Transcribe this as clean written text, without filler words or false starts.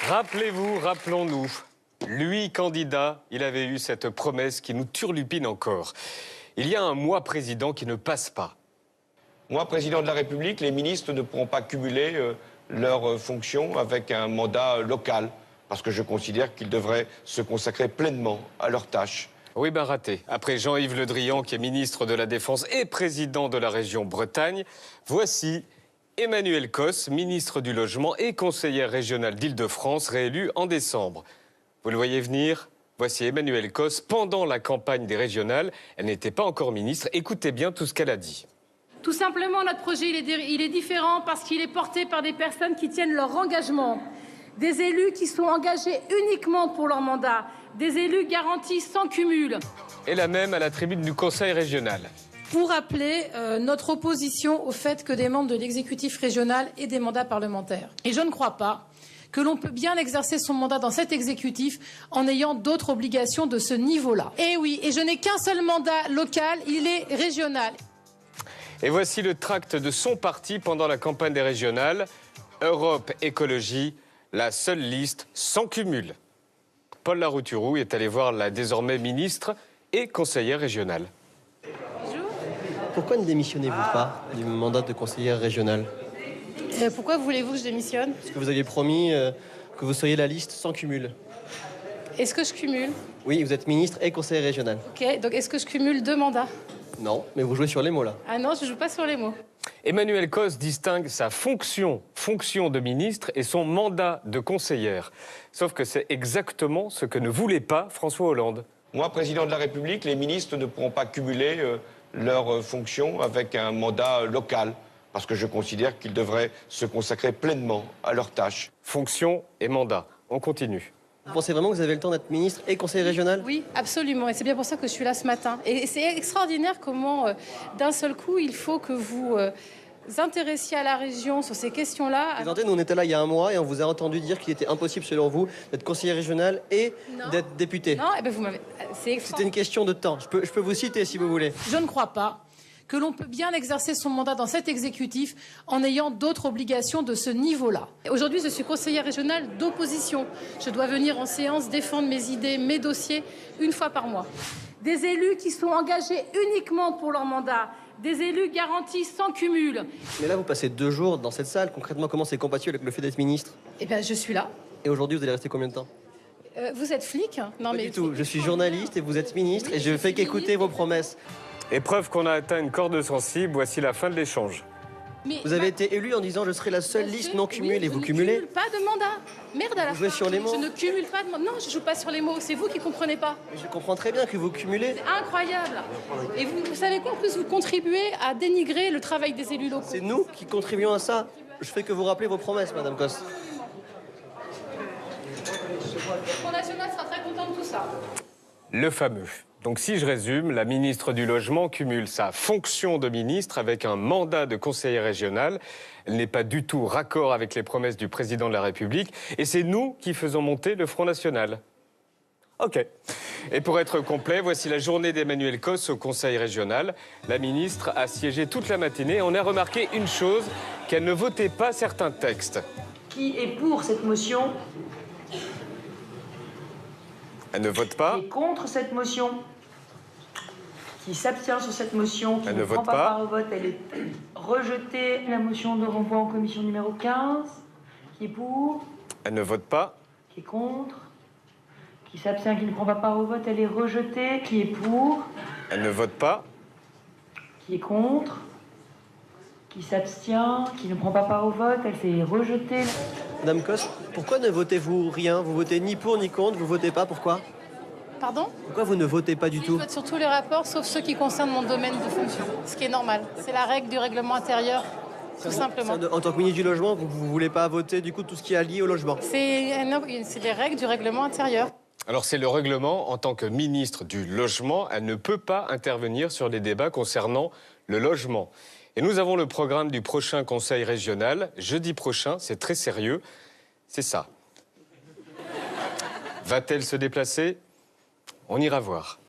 Rappelez-vous, rappelons-nous, lui, candidat, il avait eu cette promesse qui nous turlupine encore. Il y a un mois président qui ne passe pas. Moi, président de la République, les ministres ne pourront pas cumuler leurs fonctions avec un mandat local, parce que je considère qu'ils devraient se consacrer pleinement à leurs tâches. Oui, ben raté. Après Jean-Yves Le Drian, qui est ministre de la Défense et président de la région Bretagne, voici Emmanuelle Causse, ministre du Logement et conseillère régionale d'Île-de-France, réélue en décembre. Vous le voyez venir? Voici Emmanuelle Causse pendant la campagne des régionales. Elle n'était pas encore ministre. Écoutez bien tout ce qu'elle a dit. Tout simplement, notre projet, il est différent parce qu'il est porté par des personnes qui tiennent leur engagement, des élus qui sont engagés uniquement pour leur mandat, des élus garantis sans cumul. Et la même à la tribune du Conseil régional. Pour rappeler notre opposition au fait que des membres de l'exécutif régional aient des mandats parlementaires. Et je ne crois pas que l'on peut bien exercer son mandat dans cet exécutif en ayant d'autres obligations de ce niveau-là. Et oui, et je n'ai qu'un seul mandat local, il est régional. Et voici le tract de son parti pendant la campagne des régionales. Europe Écologie, la seule liste sans cumul. Paul Larouturou est allé voir la désormais ministre et conseillère régionale. Bonjour. Pourquoi ne démissionnez-vous pas du mandat de conseillère régionale? Pourquoi voulez-vous que je démissionne? Parce que vous aviez promis que vous seriez la liste sans cumul. Est-ce que je cumule? Oui, vous êtes ministre et conseillère régionale. Ok, donc est-ce que je cumule 2 mandats? Non, mais vous jouez sur les mots là. Ah non, je ne joue pas sur les mots. Emmanuelle Causse distingue sa fonction de ministre et son mandat de conseillère. Sauf que c'est exactement ce que ne voulait pas François Hollande. Moi, président de la République, les ministres ne pourront pas cumuler leurs fonctions avec un mandat local, parce que je considère qu'ils devraient se consacrer pleinement à leurs tâches. Fonction et mandat. On continue. Vous pensez vraiment que vous avez le temps d'être ministre et conseiller régional? Oui, absolument. Et c'est bien pour ça que je suis là ce matin. Et c'est extraordinaire comment, d'un seul coup, il faut que vous intéressiez à la région sur ces questions-là. Nous, on était là il y a un mois et on vous a entendu dire qu'il était impossible, selon vous, d'être conseiller régional et d'être député. Non, eh ben vous m'avez. C'est extraordinaire. C'était une question de temps. Je peux vous citer si vous voulez. Je ne crois pas que l'on peut bien exercer son mandat dans cet exécutif en ayant d'autres obligations de ce niveau-là. Aujourd'hui, je suis conseillère régionale d'opposition. Je dois venir en séance défendre mes idées, mes dossiers, une fois par mois. Des élus qui sont engagés uniquement pour leur mandat, des élus garantis sans cumul. Mais là, vous passez 2 jours dans cette salle. Concrètement, comment c'est compatible avec le fait d'être ministre? Eh bien, je suis là. Et aujourd'hui, vous allez rester combien de temps? Vous êtes flic? Non, Pas du tout. Je suis journaliste et vous êtes ministre et je je fais suis qu'écouter ministre. vos promesses. Et preuve qu'on a atteint une corde sensible, voici la fin de l'échange. Mais Vous avez été élu en disant je serai la seule liste non cumulée. Et vous cumulez? Je ne cumule pas de mandat. Merde à la Vous jouez fin. sur les mots? Je ne cumule pas de mandat. Non, je ne joue pas sur les mots. C'est vous qui ne comprenez pas. Je comprends très bien que vous cumulez. C'est incroyable. Et vous savez quoi? En plus, vous contribuez à dénigrer le travail des élus locaux. C'est nous qui contribuons à ça. Je fais que vous rappeler vos promesses, Madame Causse. Le Front National sera très content de tout ça. Le fameux. Donc si je résume, la ministre du Logement cumule sa fonction de ministre avec un mandat de conseillère régionale. Elle n'est pas du tout raccord avec les promesses du président de la République. Et c'est nous qui faisons monter le Front National. OK. Et pour être complet, voici la journée d'Emmanuelle Causse au Conseil régional. La ministre a siégé toute la matinée et on a remarqué une chose, qu'elle ne votait pas certains textes. Qui est pour cette motion? Elle ne vote pas. Qui est contre cette motion? Qui s'abstient sur cette motion? Qui Elle ne ne prend vote pas pas. part au vote? Elle est rejetée. La motion de renvoi en commission numéro 15. Qui est pour? Elle ne vote pas. Qui est contre? Qui s'abstient? Qui ne prend pas part au vote? Elle est rejetée. Qui est pour? Elle ne vote pas. Qui est contre? Qui s'abstient? Qui ne prend pas part au vote? Elle s'est rejetée. Madame Causse, pourquoi ne votez-vous rien? Vous votez ni pour ni contre, vous votez pas, pourquoi? Pardon? Pourquoi vous ne votez pas du Je tout? vote sur tous les rapports, sauf ceux qui concernent mon domaine de fonction. Ce qui est normal. C'est la règle du règlement intérieur, tout simplement. En tant que ministre du Logement, vous ne voulez pas voter du coup tout ce qui est lié au logement? C'est les règles du règlement intérieur. Alors c'est le règlement, en tant que ministre du Logement, elle ne peut pas intervenir sur les débats concernant le logement. Et nous avons le programme du prochain Conseil régional, jeudi prochain, c'est très sérieux, c'est ça. Va-t-elle se déplacer? On ira voir.